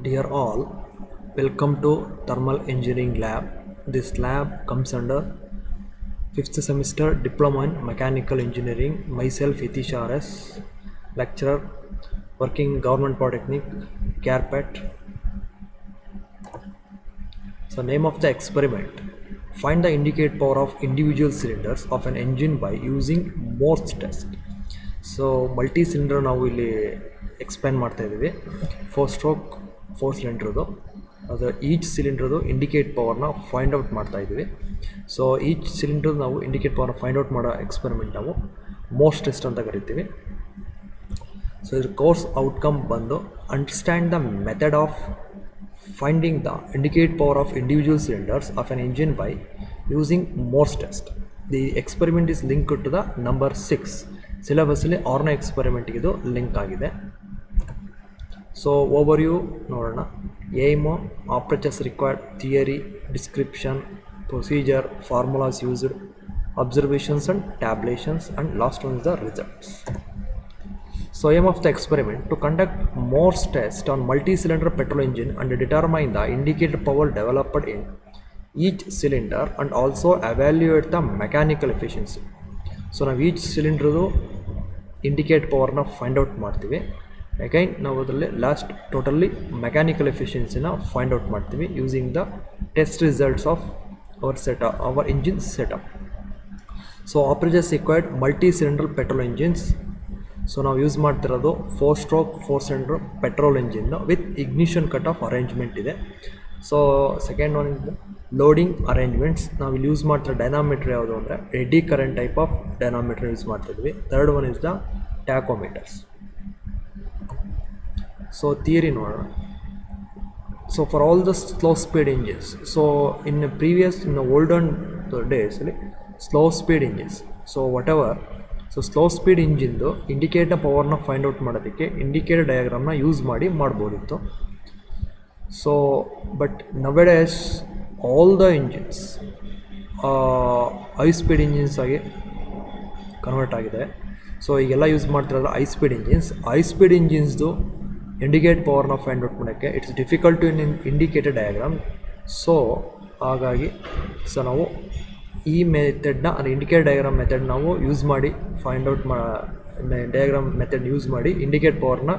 Dear all, welcome to Thermal Engineering Lab. This lab comes under 5th semester Diploma in Mechanical Engineering. Myself Itish RS, lecturer, working Government Polytechnic, Carpet. So name of the experiment: find the indicate power of individual cylinders of an engine by using Morse test. So multi cylinder ನಾವು ಇಲ್ಲಿ explain ಮಾಡ್ತಾ ಇದ್ದೀವಿ. 4 ಸಿಲಿಂಡ್ರದು ಅದು each ಸಿಲಿಂಡ್ರದು indicate ಪವರ್ನ find out ಮಾಡ್ತಾ ಇದ್ದೀವಿ. So each ಸಿಲಿಂಡ್ರದ್ದು ನಾವು ಇಂಡಿಕೇಟ್ ಪವರ್ನ ಫೈಂಡ್ ಔಟ್ ಮಾಡೋ ಎಕ್ಸ್ಪೆರಿಮೆಂಟ್ ನಾವು ಮೋರ್ಸ್ ಟೆಸ್ಟ್ ಅಂತ ಕರಿತೀವಿ. ಸೊ ಇದ್ರ ಕೋರ್ಸ್ ಔಟ್ಕಮ್ ಬಂದು understand the method of finding the indicate power of individual cylinders of an engine by using Morse test. The experiment is linked to the number 6 ಸಿಲೆಬಸ್ಸಲ್ಲಿ 6ನೇ ಎಕ್ಸ್ಪೆರಿಮೆಂಟ್ಗೆ ಇದು link ಆಗಿದೆ. So overview ನೋಡೋಣ. Aim, operators required, theory, description, procedure, formulas used, observations and tabulations, and last one is the results. So aim of the experiment to conduct Morse test on multi-cylinder petrol engine and determine the indicated power developed in each cylinder and also evaluate the mechanical efficiency. So ನಾವು each ಸಿಲಿಂಡ್ರದು indicate ಪವರ್ನ find out ಮಾಡ್ತೀವಿ. Again ನಾವು ಅದರಲ್ಲಿ last totally mechanical ಎಫಿಷಿಯನ್ಸಿನ find out ಮಾಡ್ತೀವಿ using the test results of our engine setup. So operators required multi cylinder petrol engines. So ನಾವು use ಮಾಡ್ತಿರೋದು 4 cylinder petrol engine with ignition cut off arrangement ಇದೆ. So second one is loading arrangements. ನಾವು ಇಲ್ಲಿ use ಮಾಡ್ತಿರೋ dynamometer ಯಾವುದು ಅಂದರೆ eddy current type of dynamometer use ಮಾಡ್ತಿದ್ವಿ. Third one is the tachometers. So theory ನೋಡೋಣ. So for all the slow speed engines, so in olden ಡೇಸಲ್ಲಿ slow speed engines, so whatever, so slow speed ಇಂಜಿನ್ದು indicator ಪವರ್ನ find out ಮಾಡೋದಕ್ಕೆ indicator ಡಯಾಗ್ರಾಮ್ನ use ಮಾಡಿ ಮಾಡ್ಬೋದಿತ್ತು. So but nowadays all the engines high speed engines ಆಗಿ convert ಆಗಿದೆ. So ಈಗೆಲ್ಲ ಯೂಸ್ ಮಾಡ್ತಿರೋದು high speed engines. High speed ಇಂಜಿನ್ಸ್ದು ಇಂಡಿಕೇಟ್ ಪವರ್ನ ಫೈಂಡ್ ಔಟ್ ಮಾಡೋಕ್ಕೆ it's difficult to indicator diagram. So ಹಾಗಾಗಿ ನಾವು ಈ ಮೆಥಡ್ನ ಇಂಡಿಕೇಟ್ ಡಯಾಗ್ರಾಮ್ ಮೆಥಡ್ ನಾವು ಯೂಸ್ ಮಾಡಿ find out diagram method use ಮಾಡಿ ಇಂಡಿಕೇಟ್ ಪವರ್ನ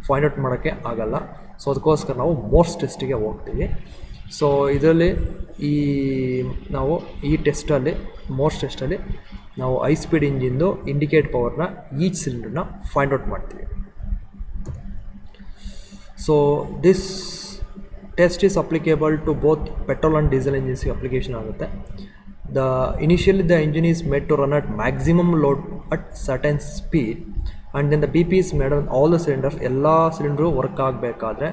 ಫೈಂಡ್ ಔಟ್ ಮಾಡೋಕ್ಕೆ ಆಗಲ್ಲ. ಸೊ ಅದಕ್ಕೋಸ್ಕರ ನಾವು ಮೋರ್ಸ್ ಟೆಸ್ಟಿಗೆ ಹೋಗ್ತೀವಿ. ಸೊ ಇದರಲ್ಲಿ ನಾವು ಈ ಟೆಸ್ಟಲ್ಲಿ ಮೋರ್ಸ್ ಟೆಸ್ಟಲ್ಲಿ ನಾವು ಹೈ ಸ್ಪೀಡ್ ಇಂಜಿನ್ದು ಇಂಡಿಕೇಟ್ ಪವರ್ನ ಈಚ್ ಸಿಲಿಂಡರ್ನ ಫೈಂಡ್ ಔಟ್ ಮಾಡ್ತೀವಿ. So this test is applicable to both petrol and diesel ಇಂಜಿನ್ಸ್ಗೆ ಅಪ್ಲಿಕೇಶನ್ ಆಗುತ್ತೆ. Initially the engine is made to run at maximum load at certain speed, and then the BP is made on all the cylinders. ಎಲ್ಲ cylinder work ಆಗಬೇಕಾದ್ರೆ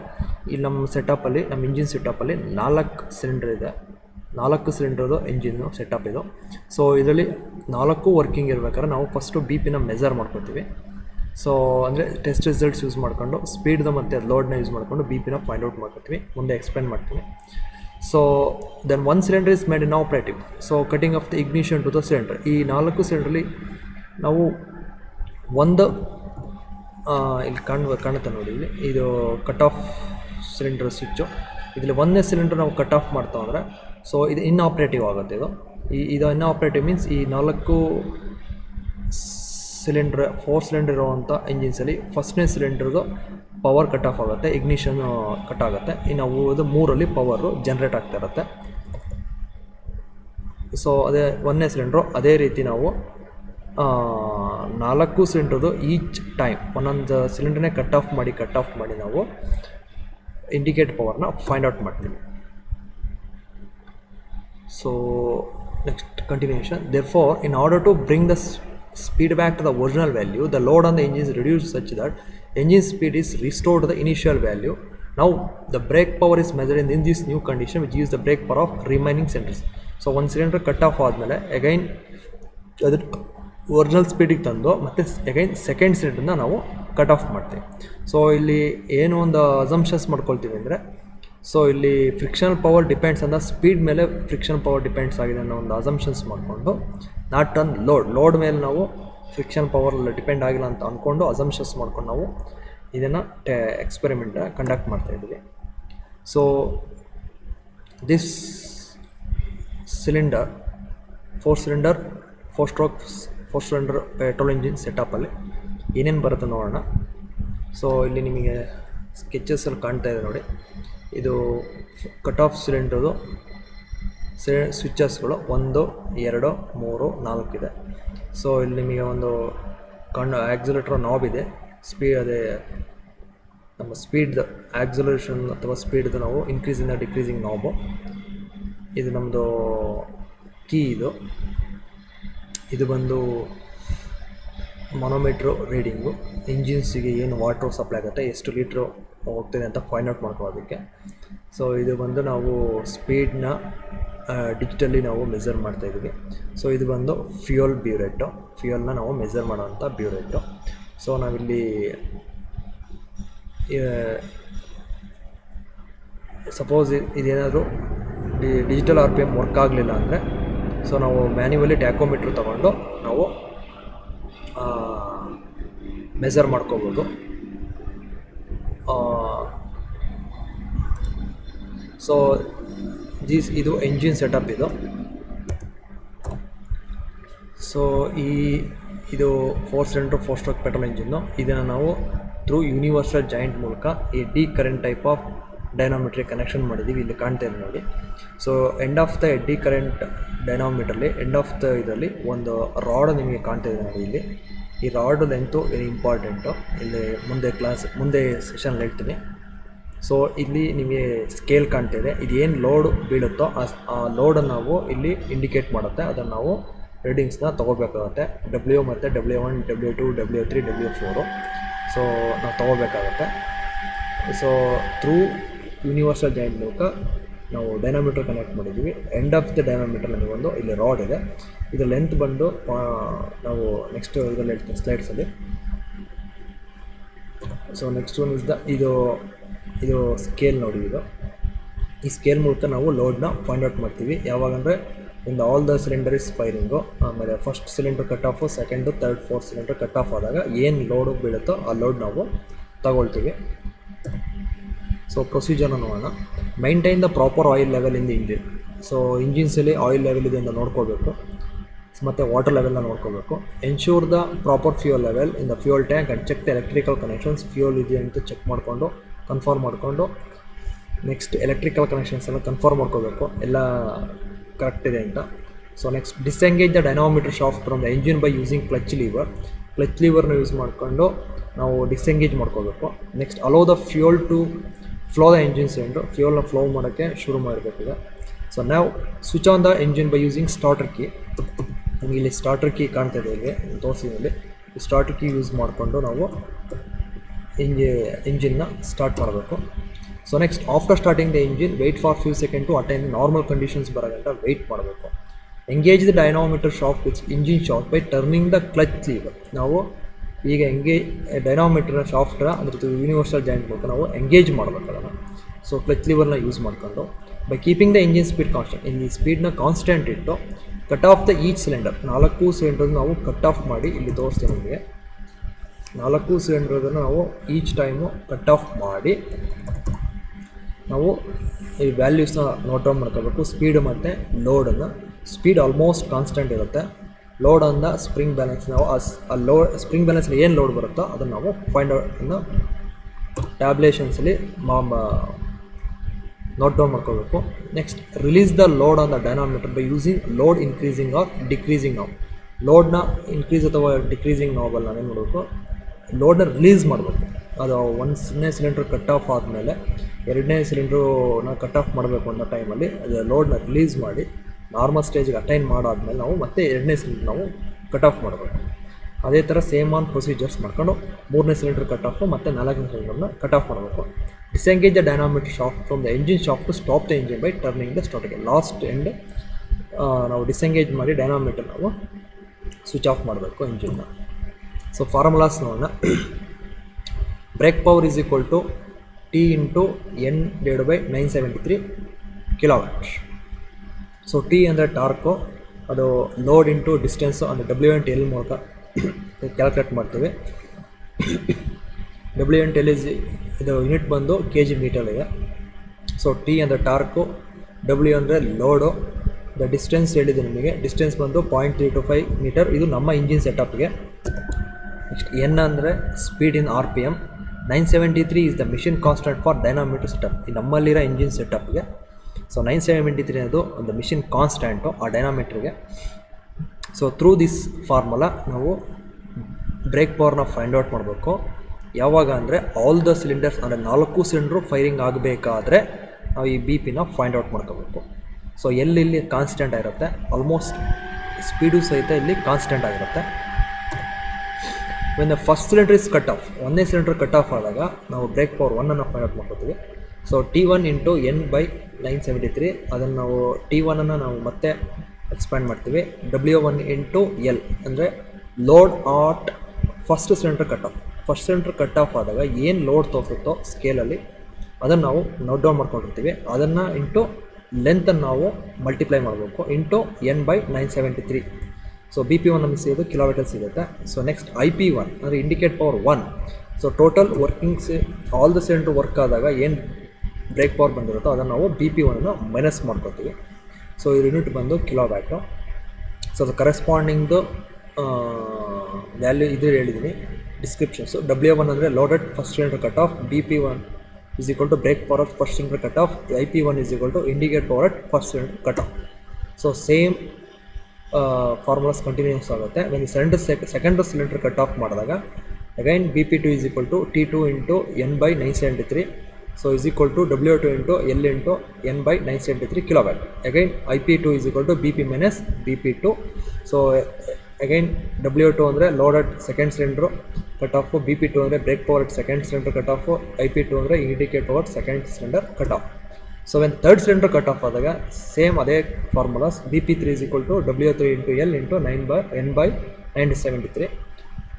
ಇಲ್ಲಿ ನಮ್ಮ ಸೆಟಪ್ಪಲ್ಲಿ, ನಮ್ಮ engine ಸೆಟಪ್ಪಲ್ಲಿ 4 cylinder ಇದೆ. 4 ಸಿಲಿಂಡ್ರದು engine setup ಇದು. So ಇದರಲ್ಲಿ 4 working ಇರಬೇಕಾದ್ರೆ ನಾವು ಫಸ್ಟು ಬಿ ಪಿನ ಮೆಜರ್ ಮಾಡ್ಕೊತೀವಿ. ಸೊ ಅಂದರೆ ಟೆಸ್ಟ್ ರಿಸಲ್ಟ್ಸ್ ಯೂಸ್ ಮಾಡ್ಕೊಂಡು ಸ್ಪೀಡ್ದು ಮತ್ತು ಲೋಡ್ನ ಯೂಸ್ ಮಾಡಿಕೊಂಡು ಬಿ ಪಿನ ಫೈಂಡ್ ಔಟ್ ಮಾಡ್ಕೊತೀವಿ. ಮುಂದೆ ಎಕ್ಸ್ಪ್ಲೇನ್ ಮಾಡ್ತೀವಿ. So then one cylinder is made inoperative. So cutting off the ignition to the cylinder. ಈ 4 ಸಿಲಿಂಡ್ರಲ್ಲಿ ನಾವು ಒಂದು ಇಲ್ಲಿ ಕಾಣುತ್ತೆ ನೋಡಿ, ಇಲ್ಲಿ ಇದು ಕಟ್ ಆಫ್ ಸಿಲಿಂಡರ್ ಸ್ವಿಚ್ಚು. ಇದರಲ್ಲಿ 1ನೇ ಸಿಲಿಂಡರ್ ನಾವು ಕಟ್ ಆಫ್ ಮಾಡ್ತಾ ಅಂದರೆ ಸೊ ಇದು ಇನ್ಆಪ್ರೇಟಿವ್ ಆಗುತ್ತೆ. ಇದು ಇನ್ಆಪ್ರೇಟಿವ್ ಮೀನ್ಸ್ ಈ 4 ಸಿಲಿಂಡ್ರ್ 4 ಸಿಲಿಂಡರ್ ಇರುವಂಥ ಇಂಜಿನ್ಸಲ್ಲಿ ಫಸ್ಟ್ನೇ ಸಿಲಿಂಡರ್ದು ಪವರ್ ಕಟ್ ಆಫ್ ಆಗುತ್ತೆ, ಇಗ್ನಿಷನ್ ಕಟ್ ಆಗುತ್ತೆ. ಇನ್ನು ಉಳಿದ 3ರಲ್ಲಿ ಪವರು ಜನ್ರೇಟ್ ಆಗ್ತಾ ಇರುತ್ತೆ. ಸೊ ಅದೇ 1ನೇ ಸಿಲಿಂಡ್ರು. ಅದೇ ರೀತಿ ನಾವು 4 ಸಿಲಿಂಡ್ರದು ಈಚ್ ಟೈಮ್ ಒಂದೊಂದು ಸಿಲಿಂಡರ್ನೇ ಕಟ್ ಆಫ್ ಮಾಡಿ ನಾವು ಇಂಡಿಕೇಟ್ ಪವರ್ನ ಫೈಂಡ್ ಔಟ್ ಮಾಡ್ತೀವಿ. So next continuation. Therefore, in order to bring the speed back to the original value, the load on the engine is reduced such that engine speed is restored to the initial value. Now the brake power is measured in this new condition, which is the brake power of remaining cylinders. So ಒಂದು cylinder cut of ಆದಮೇಲೆ again ಅದ್ರ original ಸ್ಪೀಡಿಗೆ ತಂದು ಮತ್ತು again second ಸಿಲಿಂಡರ್ನ ನಾವು cut off ಮಾಡ್ತೀವಿ. So ಇಲ್ಲಿ ಏನು ಒಂದು ಅಸಂಪ್ಷನ್ಸ್ ಮಾಡ್ಕೊಳ್ತೀವಿ ಅಂದರೆ, ಸೊ ಇಲ್ಲಿ frictional power depends on the speed ಮೇಲೆ ಫ್ರಿಕ್ಷನಲ್ ಪವರ್ ಡಿಪೆಂಡ್ಸ್ ಆಗಿದೆ ಅನ್ನೋ ಒಂದು ಅಸಂಪ್ಷನ್ಸ್ ಮಾಡಿಕೊಂಡು, ನಾಟ್ ಆನ್ ಲೋಡ್ ಮೇಲೆ ನಾವು ಫ್ರಿಕ್ಷನ್ ಪವರ್ ಡಿಪೆಂಡ್ ಆಗಿಲ್ಲ ಅಂತ ಅಂದ್ಕೊಂಡು ಅಸಂಪ್ಷನ್ಸ್ ಮಾಡ್ಕೊಂಡು ನಾವು ಇದನ್ನು ಎಕ್ಸ್ಪೆರಿಮೆಂಟ್ ಕಂಡಕ್ಟ್ ಮಾಡ್ತಾಯಿದ್ವಿ. So this cylinder 4 cylinder 4 cylinder petrol engine ಸೆಟಪ್ಪಲ್ಲಿ ಏನೇನು ಬರುತ್ತೆ ನೋಡೋಣ. ಸೊ ಇಲ್ಲಿ ನಿಮಗೆ ಸ್ಕೆಚಸ್ಸಲ್ಲಿ ಕಾಣ್ತಾ ಇದೆ ನೋಡಿ, ಇದು ಕಟ್ ಆಫ್ ಸಿಲಿಂಡರ್ದು ಸ್ವಿಚಸ್ಗಳು 1 2 3 4 ಇದೆ. ಸೊ ಇಲ್ಲಿ ನಿಮಗೆ ಒಂದು ಆಕ್ಸಿಲೇಟರ್ ನಾಬ್ ಇದೆ, ಅದೇ ನಮ್ಮ ಸ್ಪೀಡ್ ಆಕ್ಸಿಲರೇಷನ್ ಅಥವಾ ಸ್ಪೀಡ್ದು ನಾವು ಇನ್ಕ್ರೀಸಿಂಗ್ ಡಿಕ್ರೀಸಿಂಗ್ ನಾಬು. ಇದು ನಮ್ಮದು ಕೀ. ಇದು ಬಂದು ಮೊನೋಮೀಟ್ರು ರೀಡಿಂಗು, ಇಂಜಿನ್ಸಿಗೆ ಏನು ವಾಟ್ರ್ ಸಪ್ಲೈ ಆಗುತ್ತೆ, ಎಷ್ಟು ಲೀಟ್ರು ಹೋಗ್ತಿದೆ ಅಂತ ಫೈಂಡ್ ಔಟ್ ಮಾಡ್ಕೊಳ್ಳೋದಕ್ಕೆ. ಸೊ ಇದು ಬಂದು ನಾವು ಸ್ಪೀಡ್ನ ಡಿಜಿಟಲಿ ನಾವು ಮೆಜರ್ ಮಾಡ್ತಾಯಿದ್ದೀವಿ. ಸೊ ಇದು ಬಂದು ಫ್ಯೂಯಲ್ನ ನಾವು ಮೆಜರ್ ಮಾಡೋವಂಥ ಬ್ಯೂರೆಟ್ಟು. ಸೊ ನಾವಿಲ್ಲಿ ಸಪೋಸ್ ಇದೇನಾದರೂ ಡಿಜಿಟಲ್ RPM ವರ್ಕ್ ಆಗಲಿಲ್ಲ ಅಂದರೆ, ಸೊ ನಾವು ಮ್ಯಾನ್ಯುವಲಿ ಟ್ಯಾಕೋಮೀಟ್ರ್ ತೊಗೊಂಡು ನಾವು ಮೆಜರ್ ಮಾಡ್ಕೋಬೋದು. ಸೊ ಇದು ಎಂಜಿನ್ ಸೆಟಪ್ ಇದು. ಸೊ ಇದು 4 ಸಿಲಿಂಡರ್ 4-ಸ್ಟ್ರೋಕ್ ಪೆಟ್ರೋಲ್ ಇಂಜಿನ್ನು. ಇದನ್ನು ನಾವು ಥ್ರೂ ಯೂನಿವರ್ಸಲ್ ಜಾಯಿಂಟ್ ಮೂಲಕ ಎಡ್ಡಿ ಕರೆಂಟ್ ಟೈಪ್ ಆಫ್ ಡೈನಾಮೀಟ್ರಿಗೆ ಕನೆಕ್ಷನ್ ಮಾಡಿದ್ದೀವಿ. ಇಲ್ಲಿ ಕಾಣ್ತಾ ಇದೆ ನೋಡಿ. So end of the eddy current ಡೈನಾಮೀಟ್ರಲ್ಲಿ ಎಂಡ್ ಆಫ್ ದ ಇದರಲ್ಲಿ ಒಂದು ರಾಡ್ ನಿಮಗೆ ಕಾಣ್ತಾ ಇದೆ ನೋಡಿ. ಇಲ್ಲಿ ಈ ರಾಡ್ ಲೆಂತು ವೆರಿ ಇಂಪಾರ್ಟೆಂಟು, ಇಲ್ಲಿ ಮುಂದೆ ಸೆಷನ್ ಹೇಳ್ತೀನಿ. ಸೊ ಇಲ್ಲಿ ನಿಮಗೆ ಸ್ಕೇಲ್ ಕಾಣ್ತಾ ಇದೆ. ಇದೇನು ಲೋಡ್ ಬೀಳುತ್ತೋ ಆ ಲೋಡನ್ನು ನಾವು ಇಲ್ಲಿ ಇಂಡಿಕೇಟ್ ಮಾಡುತ್ತೆ. ಅದನ್ನು ನಾವು ರೀಡಿಂಗ್ಸ್ನ ತೊಗೋಬೇಕಾಗುತ್ತೆ. W ಮತ್ತು W1 W2 W3 W4. So ನಾವು ತೊಗೋಬೇಕಾಗತ್ತೆ. ಸೊ ಥ್ರೂ ಯೂನಿವರ್ಸಲ್ ಜಾಯಿಂಟ್ ಮೂಲಕ ನಾವು ಡೈನಾಮೀಟರ್ ಕನೆಕ್ಟ್ ಮಾಡಿದ್ದೀವಿ. ಎಂಡ್ ಆಫ್ ದ ಡೈನಾಮೀಟರ್ ನಮಗೊಂದು ಇಲ್ಲಿ ರಾಡ್ ಇದೆ. ಇದು ಲೆಂತ್ ಬಂದು ನಾವು ನೆಕ್ಸ್ಟ್ ಇದರಲ್ಲಿ ಹೇಳ್ತೀವಿ ಸ್ಲೈಡ್ಸಲ್ಲಿ. ಸೊ ನೆಕ್ಸ್ಟ್ ಒನ್ ಇಸ್ ಇದು ಸ್ಕೇಲ್ ನೋಡಿ. ಈ ಸ್ಕೇಲ್ ಮೂಲಕ ನಾವು ಲೋಡ್ನ ಫೈಂಡ್ ಔಟ್ ಮಾಡ್ತೀವಿ. ಯಾವಾಗಂದರೆ ಇಂದ all the cylinder is firing, ಆಮೇಲೆ first cylinder cut off, second, third, fourth cylinder cut off ಆದಾಗ ಏನು ಲೋಡು ಬೀಳುತ್ತೋ ಆ ಲೋಡ್ ನಾವು ತಗೊಳ್ತೀವಿ. ಸೊ ಪ್ರೊಸೀಜರ್ನ ನೋಡೋಣ. Maintain the proper oil level in the engine. So ಇಂಜಿನ್ಸಲ್ಲಿ ಆಯಿಲ್ ಲೆವೆಲ್ ಇದೆ ಅಂತ ನೋಡ್ಕೋಬೇಕು, ಮತ್ತು ವಾಟರ್ ಲೆವೆಲ್ನ ನೋಡ್ಕೋಬೇಕು. Ensure the proper fuel level in the fuel tank and check the electrical connections. Fuel ಇದೆ ಅಂತ ಚೆಕ್ ಮಾಡಿಕೊಂಡು ಕನ್ಫರ್ಮ್ ಮಾಡಿಕೊಂಡು ನೆಕ್ಸ್ಟ್ ಎಲೆಕ್ಟ್ರಿಕಲ್ ಕನೆಕ್ಷನ್ಸ್ ಎಲ್ಲ ಕನ್ಫರ್ಮ್ ಮಾಡ್ಕೋಬೇಕು ಎಲ್ಲ ಕರೆಕ್ಟ್ ಇದೆ ಅಂತ. So next disengage the dynamometer shaft from the engine by using clutch ಲೀವರ್ನ ಯೂಸ್ ಮಾಡಿಕೊಂಡು ನಾವು ಡಿಸ್ಎಂಗೇಜ್ ಮಾಡ್ಕೋಬೇಕು. Next allow the fuel to flow the engine cylinder. ಫ್ಯೂಯಲ್ನ ಫ್ಲೋ ಮಾಡೋಕ್ಕೆ ಶುರು ಮಾಡಬೇಕಿದೆ. ಸೊ ನಾವು switch on the engine by using starter key. ನಮಗೆ ಇಲ್ಲಿ ಸ್ಟಾರ್ಟರ್ ಕೀ ಕಾಣ್ತಾ ಇದೆ, ಇಲ್ಲಿ ತೋರಿಸಿದಲ್ಲಿ ಈ ಸ್ಟಾರ್ಟರ್ ಕೀ ಯೂಸ್ ಮಾಡಿಕೊಂಡು ನಾವು ಇಂಜಿನ್ನ ಸ್ಟಾರ್ಟ್ ಮಾಡಬೇಕು. So next after starting the engine wait for few second to attain normal conditions ಬರೋಗಂಟ ವೆಯ್ಟ್ ಮಾಡಬೇಕು. Engage the dynamometer shaft which engine shaft by turning the clutch lever. ನಾವು ಈಗ ಡೈನಾಮೀಟರ್ನ ಶಾಫ್ಟ್ನ ಅದ್ರ universal joint ಮೂಲಕ ನಾವು ಎಂಗೇಜ್ ಮಾಡಬೇಕು ಅದನ್ನು. ಸೊ ಕ್ಲಚ್ ಲೀವರ್ನ ಯೂಸ್ ಮಾಡ್ಕೊಂಡು by keeping the engine speed constant. ಇಲ್ಲಿ ಸ್ಪೀಡ್ನ ಕಾನ್ಸ್ಟೆಂಟ್ ಇಟ್ಟು cut off the each cylinder. 4 cylinder ನಾವು ಕಟ್ ಆಫ್ ಮಾಡಿ ಇಲ್ಲಿ ತೋರಿಸ್ತೀನಿ ನಿಮಗೆ. 4 ಸಿಲಿಂಡರ್ನ ನಾವು ಈಚ್ ಟೈಮು ಕಟ್ ಆಫ್ ಮಾಡಿ ನಾವು ಈ ವ್ಯಾಲ್ಯೂಸ್ನ ನೋಟ್ ಡೌನ್ ಮಾಡ್ಕೋಬೇಕು. ಸ್ಪೀಡ್ ಮತ್ತು ಲೋಡನ್ನು. ಸ್ಪೀಡ್ ಆಲ್ಮೋಸ್ಟ್ ಕಾನ್ಸ್ಟೆಂಟ್ ಇರುತ್ತೆ. ಲೋಡ್ ಅಂದ ಸ್ಪ್ರಿಂಗ್ ಬ್ಯಾಲೆನ್ಸ್ ನಾವು ಸ್ಪ್ರಿಂಗ್ ಬ್ಯಾಲೆನ್ಸಲ್ಲಿ ಏನು ಲೋಡ್ ಬರುತ್ತೋ ಅದನ್ನು ನಾವು ಫೈಂಡ್ ಔಟ್ ಟ್ಯಾಬ್ಲೇಷನ್ಸಲ್ಲಿ ನೋಟ್ ಡೌನ್ ಮಾಡ್ಕೋಬೇಕು. Next release the load on the dynamometer by using load increasing or decreasing knob. ಲೋಡ್ನ ಇನ್ಕ್ರೀಸ್ ಅಥವಾ ಡಿಕ್ರೀಸಿಂಗ್ ನಾಬಲ್ಲಿ ನಾವೇನು ಮಾಡಬೇಕು, ಲೋಡನ್ನ ರಿಲೀಸ್ ಮಾಡಬೇಕು. ಅದು 1ನೇ ಸಿಲಿಂಡ್ರ್ ಕಟ್ ಆಫ್ ಆದಮೇಲೆ 2ನೇ ಸಿಲಿಂಡ್ರನ್ನ ಕಟ್ ಆಫ್ ಮಾಡಬೇಕು ಅನ್ನೋ ಟೈಮಲ್ಲಿ ಅದು ಲೋಡನ್ನ ರಿಲೀಸ್ ಮಾಡಿ ನಾರ್ಮಲ್ ಸ್ಟೇಜ್ಗೆ ಅಟೈನ್ ಮಾಡಾದ್ಮೇಲೆ ನಾವು ಮತ್ತೆ 2ನೇ ಸಿಲಿಂಡ್ರ್ ನಾವು ಕಟ್ ಆಫ್ ಮಾಡಬೇಕು. ಅದೇ ಥರ ಸೇಮ್ ಆನ್ ಪ್ರೊಸೀಜರ್ಸ್ ಮಾಡ್ಕೊಂಡು 3ನೇ ಸಿಲಿಂಡ್ರ್ ಕಟ್ ಆಫು ಮತ್ತು 4ನೇ ಸಿಲಿಂಡರ್ನ ಕಟ್ ಆಫ್ ಮಾಡಬೇಕು. Disengage the dynamometer shaft from the engine shaft to stop the engine by turning the starting. Last end ನಾವು ಡಿಸೆಂಗೇಜ್ ಮಾಡಿ ಡೈನಾಮೀಟರ್ ನಾವು ಸ್ವಿಚ್ ಆಫ್ ಮಾಡಬೇಕು ಇಂಜಿನ್ನ. ಸೊ ಫಾರ್ಮುಲಾಸ್ ನೋಡೋಣ. Brake power is equal to T into N divided by 973 kilowatt. So T ಅಂದರೆ torque, ಅದು load into distance ಅಂದರೆ W/L ಮೂಲಕ ಕ್ಯಾಲ್ಕುಲೇಟ್ ಮಾಡ್ತೀವಿ. W/L ಇದು ಯೂನಿಟ್ ಬಂದು kg ಮೀಟರ್ ಇದೆ. ಸೊ ಟಿ ಅಂದರೆ ಟಾರ್ಕು, ಡಬ್ಲ್ಯೂ ಅಂದರೆ ಲೋಡು, ದ ಡಿಸ್ಟೆನ್ಸ್ ಹೇಳಿದೆ ನಿಮಗೆ, ಡಿಸ್ಟೆನ್ಸ್ ಬಂದು 0.325 ಮೀಟರ್, ಇದು ನಮ್ಮ ಇಂಜಿನ್ ಸೆಟಪ್ಗೆ. ನೆಕ್ಸ್ಟ್ ಎನ್ ಅಂದರೆ speed in RPM. 973 is the machine constant for dynamometer setup, ಈ ನಮ್ಮಲ್ಲಿರೋ ಇಂಜಿನ್ ಸೆಟಪ್ಗೆ. ಸೊ 973 ಅದು ಒಂದು ಮಿಷಿನ್ ಕಾನ್ಸ್ಟೆಂಟು ಆ ಡೈನಾಮೀಟ್ರಿಗೆ. ಸೊ ಥ್ರೂ ದಿಸ್ ಫಾರ್ಮುಲಾ ನಾವು ಬ್ರೇಕ್ ಪವರ್ನ ಫೈಂಡ್ ಔಟ್ ಮಾಡಬೇಕು. ಯಾವಾಗ ಅಂದರೆ ಆಲ್ ದ ಸಿಲಿಂಡರ್ಸ್ ಅಂದರೆ 4 ಸಿಲಿಂಡ್ರು ಫೈರಿಂಗ್ ಆಗಬೇಕಾದ್ರೆ ನಾವು ಈ ಬಿ ಪಿನ ಫೈಂಡ್ ಔಟ್ ಮಾಡ್ಕೋಬೇಕು. ಸೊ ಇಲ್ಲಿ ಕಾನ್ಸ್ಟೆಂಟ್ ಆಗಿರುತ್ತೆ, ಆಲ್ಮೋಸ್ಟ್ ಸ್ಪೀಡು ಸಹಿತ ಇಲ್ಲಿ ಕಾನ್ಸ್ಟೆಂಟ್ ಆಗಿರುತ್ತೆ. When the first cylinder is cut off, ಒಂದೇ ಸಿಲಿಂಡರ್ ಕಟ್ ಆಫ್ ಆದಾಗ ನಾವು ಬ್ರೇಕ್ ಪವರ್ 1ಅನ್ನು ಫೈಂಡ್ ಔಟ್ ಮಾಡ್ಕೋತೀವಿ. ಸೊ T1 ಇಂಟು N/973, ಅದನ್ನು ನಾವು T1ಅನ್ನು ನಾವು ಮತ್ತೆ ಎಕ್ಸ್ಪ್ಯಾಂಡ್ ಮಾಡ್ತೀವಿ. W1 ಇಂಟು L ಅಂದರೆ load at first cylinder cut off. First cylinder cut off ಆದಾಗ ಏನು ಲೋಡ್ ತೋರಿಸುತ್ತೋ ಸ್ಕೇಲಲ್ಲಿ ಅದನ್ನು ನಾವು ನೋಟ್ ಡೌನ್ ಮಾಡ್ಕೊಂಡಿರ್ತೀವಿ. ಅದನ್ನು ಇಂಟು ಲೆಂತನ್ನು ನಾವು ಮಲ್ಟಿಪ್ಲೈ ಮಾಡಬೇಕು ಇಂಟು N/973. ಸೊ BP1 ನಮಗೆ ಸಿಗೋದು ಕಿಲೋಮೀಟರ್ ಸಿಗುತ್ತೆ. ಸೊ ನೆಕ್ಸ್ಟ್ IP1 ಅಂದರೆ indicate power 1. So total workings all the cylinder work ಆದಾಗ ಏನು ಬ್ರೇಕ್ ಪವರ್ ಬಂದಿರುತ್ತೋ ಅದನ್ನು ನಾವು BP1ಅನ್ನು ಮೈನಸ್ ಮಾಡ್ಕೊತೀವಿ. ಸೊ ಈ ಯೂನಿಟ್ ಬಂದು ಕಿಲೋವ್ಯಾಟು. ಸೊ ಅದು ಕರೆಸ್ಪಾಂಡಿಂಗ್ದು ವ್ಯಾಲ್ಯೂ ಇದು ಹೇಳಿದ್ದೀನಿ ಡಿಸ್ಕ್ರಿಪ್ಷನ್ಸು. W1 ಅಂದರೆ loaded first cylinder cut of, BP1 is equal to brake power at first cylinder cut off, IP1 is equal to indicate power at first cylinder cut off. So same formulas continuous ಆಗುತ್ತೆ. when the second cylinder cut off ಮಾಡಿದಾಗ again BP2 is equal to T2 into N/973, so is equal to W2 into L into N/973 kilowatt. Again IP2 is equal to BP minus BP2. So again W2 ಅಂದರೆ loaded second cylinder cut off, BP2 ಅಂದರೆ brake power at second cylinder cut off, IP2 ಅಂದರೆ indicate power second cylinder cut off. So when third cylinder cut off ಆದಾಗ same ಅದೇ formulas. BP3 is equal to W3 into L into N/973.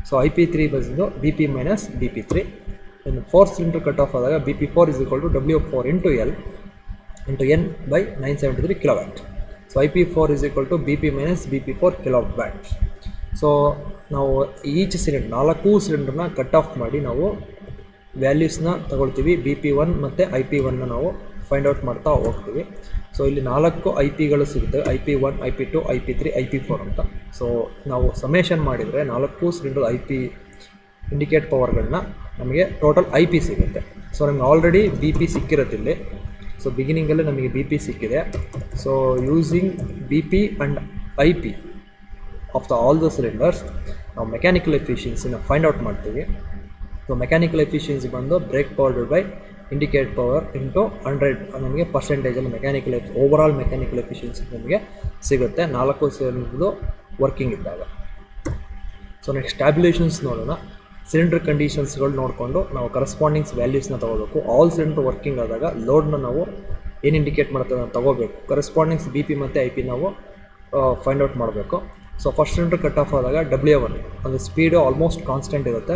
So IP3 ಬಂದು BP minus BP3. ಇನ್ನು fourth cylinder cut off ಆದಾಗ BP4 is equal to W4 into L into N/973 kilowatt. So IP4 is equal to BP minus BP4 kilowatt. So ನಾವು each cylinder 4 ಸಿಲಿಂಡರ್ನ cut of ಮಾಡಿ ನಾವು ವ್ಯಾಲ್ಯೂಸ್ನ ತಗೊಳ್ತೀವಿ. BP1 ಮತ್ತು IP1ನ ನಾವು find out ಮಾಡ್ತಾ ಹೋಗ್ತೀವಿ. ಸೊ ಇಲ್ಲಿ 4 IP ಸಿಗುತ್ತೆ, IP1, IP2, IP3, IP4 ಅಂತ. ಸೊ ನಾವು ಸಮೇಷನ್ ಮಾಡಿದರೆ 4 ಸಿಲಿಂಡರ್ IP ಇಂಡಿಕೇಟ್ ಪವರ್ಗಳನ್ನ ನಮಗೆ ಟೋಟಲ್ IP ಸಿಗುತ್ತೆ. ಸೊ ನಮಗೆ ಆಲ್ರೆಡಿ BP ಸಿಕ್ಕಿರುತ್ತೆ ಇಲ್ಲಿ. ಸೊ ಬಿಗಿನಿಂಗಲ್ಲೇ ನಮಗೆ BP ಸಿಕ್ಕಿದೆ. So using BP and IP of all the cylinders ನಾವು ಮೆಕ್ಯಾನಿಕಲ್ ಎಫಿಷಿಯನ್ಸಿನ ಫೈಂಡ್ ಔಟ್ ಮಾಡ್ತೀವಿ. ಸೊ ಮೆಕ್ಯಾನಿಕಲ್ ಎಫಿಷಿಯನ್ಸಿ ಬಂದು brake power by indicate power into 100 ನಮಗೆ ಪರ್ಸೆಂಟೇಜಲ್ಲಿ ಓವರಾಲ್ ಮೆಕ್ಯಾನಿಕಲ್ ಎಫಿಷಿಯನ್ಸಿ ನಮಗೆ ಸಿಗುತ್ತೆ 4 ಸಿಲಿಂಡರ್ದು ವರ್ಕಿಂಗ್ ಇದ್ದಾಗ. ಸೊ ನೆಕ್ಸ್ಟ್ ಟ್ಯಾಬ್ಯುಲೇಷನ್ಸ್ ನೋಡೋಣ. ಸಿಲಿಂಡರ್ ಕಂಡೀಷನ್ಸ್ಗಳು ನೋಡಿಕೊಂಡು ನಾವು ಕರೆಸ್ಪಾಂಡಿಂಗ್ಸ್ ವ್ಯಾಲ್ಯೂಸ್ನ ತೊಗೋಬೇಕು. ಆಲ್ ಸಿಲಿಂಡರ್ ವರ್ಕಿಂಗ್ ಆದಾಗ ಲೋಡ್ನ ನಾವು ಏನು ಇಂಡಿಕೇಟ್ ಮಾಡ್ತದೆ ಅಂತ ತೊಗೋಬೇಕು. ಕರೆಸ್ಪಾಂಡಿಂಗ್ಸ್ BP ಮತ್ತು IP ನಾವು ಫೈಂಡ್ ಔಟ್ ಮಾಡಬೇಕು. So first cylinder cut off ಆದಾಗ W1 ಅಂದರೆ ಸ್ಪೀಡು ಆಲ್ಮೋಸ್ಟ್ ಕಾನ್ಸ್ಟೆಂಟ್ ಇರುತ್ತೆ.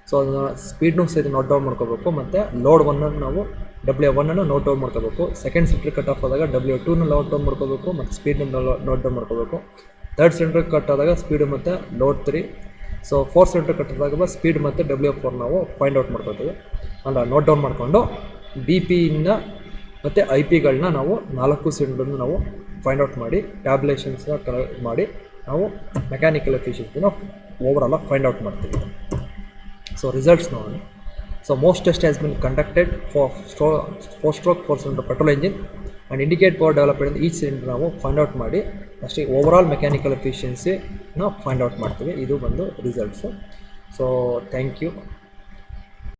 ಸೊ ಅದನ್ನು ಸ್ಪೀಡ್ನೂ ಸಹಿತ ನೋಟ್ ಡೌನ್ ಮಾಡ್ಕೋಬೇಕು ಮತ್ತು ಲೋಡ್ 1ಅನ್ನು ನಾವು W1ಅನ್ನು ನೋಟ್ ಡೌನ್ ಮಾಡ್ಕೋಬೇಕು. ಸೆಕೆಂಡ್ ಸಿಲಿಂಡರ್ ಕಟ್ ಆಫ್ ಆದಾಗ W2ನ ನೋಟ್ ಡೌನ್ ಮಾಡ್ಕೋಬೇಕು ಮತ್ತು ಸ್ಪೀಡ್ನ ನೋಟ್ ಡೌನ್ ಮಾಡ್ಕೋಬೇಕು. ಥರ್ಡ್ ಸಿಲಿಂಡರ್ ಕಟ್ ಆದಾಗ ಸ್ಪೀಡು ಮತ್ತು load 3. So fourth cylinder cut ಆದಾಗ ಸ್ಪೀಡ್ ಮತ್ತು W4 ನಾವು ಫೈಂಡ್ ಔಟ್ ಮಾಡ್ಕೊತೀವಿ, ಅಲ್ಲ ನೋಟ್ ಡೌನ್ ಮಾಡಿಕೊಂಡು BP ಮತ್ತು IP ನಾವು 4 ಸಿಲಿಂಡರ್ನ ನಾವು ಫೈಂಡ್ ಔಟ್ ಮಾಡಿ ಟ್ಯಾಬ್ಯುಲೇಷನ್ಸ್ನ ಕಲೆಕ್ಟ್ ಮಾಡಿ ನಾವು ಮೆಕ್ಯಾನಿಕಲ್ ಎಫಿಷಿಯನ್ಸಿನ ಓವರಾಲಾಗಿ ಫೈಂಡ್ ಔಟ್ ಮಾಡ್ತೀವಿ. ಸೊ ರಿಸಲ್ಟ್ಸ್ ನೋಡೋಣ. So most test has been conducted for 4-stroke 4-cylinder petrol engine and indicate power development each cylinder ನಾವು ಫೈಂಡ್ ಔಟ್ ಮಾಡಿ ಅಷ್ಟೇ ಓವರಾಲ್ ಮೆಕ್ಯಾನಿಕಲ್ ಎಫಿಷಿಯನ್ಸಿನ ಫೈಂಡ್ ಔಟ್ ಮಾಡ್ತೀವಿ. ಇದು ಬಂದು ರಿಸಲ್ಟ್ಸು. So thank you.